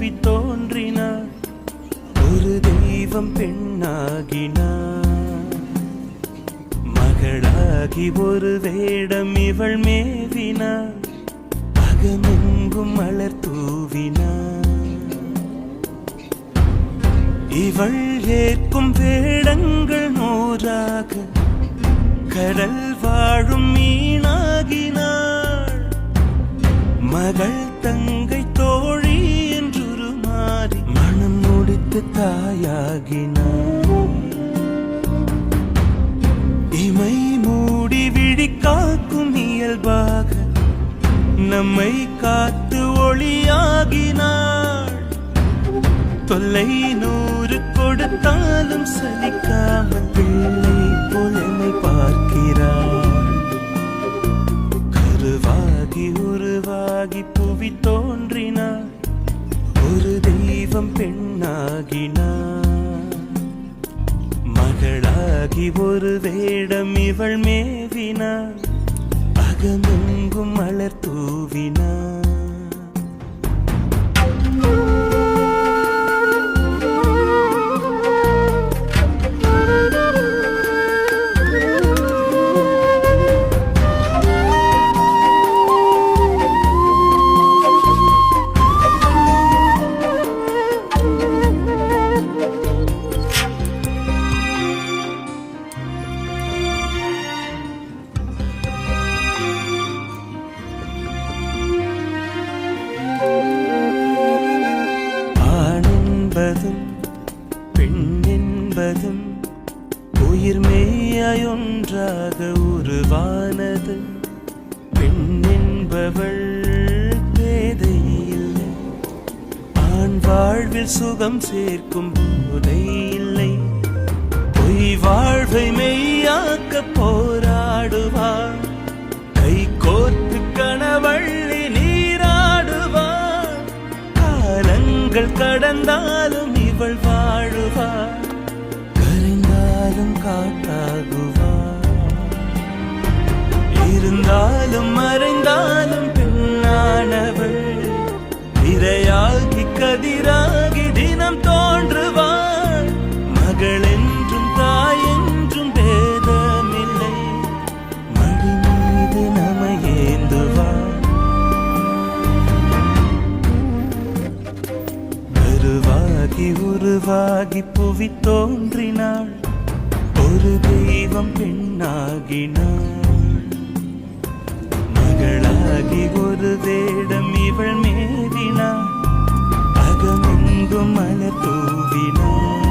புவி தோன்றினார், ஒரு தெய்வம் பெண்ணாகினார். மகளாகி ஒரு வேடம் இவள் மேவினார், அகமெங்கும் மலர் தூவினார். இவள் ஏற்கும் வேடங்கள் நூறாக கடல் வாழும் மீனாகினாள். மகள் தங்கை தோழி என்றொரு மாறி மனம் முடித்து தாயாகினாள். இமை மூடி விழி காக்கும் இயல்பாக நம்மை காத்து ஒளியாகினாள். தொல்லை 100 கொடுத்தாலும் சலிக்காமல் பிள்ளை போலமை பார்க்கிறாள். கருவாகி உருவாகி புவி தோன்றினார், ஒரு தெய்வம் பெண்ணாகினார். மகளாகி ஒரு வேடம் இவள் மேவினார், அகமெங்கும் மலர் தூவினார். பெண் என்பதும் உயிர் மெய்யாயொன்றாக உருவானது. பெண் என்பவள் பேதை இல்லை, ஆண் வாழ்வில் சுகம் சேர்க்கும் போதை இல்லை. பொய் வாழ்வை மெய்யாக்க போராடுவாள், கை கோர்த்து கணவள்ளி நீராடுவாள். காலங்கள் கடந்தாலும் இவள் வாழுவாள், கரைந்தாலும் காட்டாகுவாள். இருந்தாலும் மறைந்தாலும் பெண்ணானவள், இரையாகி கதிராகி தினம் தோன்றுவாள். மகள் என்றும் தாய் என்றும் பேதமில்லை, மடி மீது நமையேந்துவாள். உருவாகி புவி தோன்றினாள், ஒரு தெய்வம் பெண்ணாகினாள். மகளாகி ஒரு வேடம் இவள் மேவினாள், அகமெங்கும் மலர் தூவினாள்.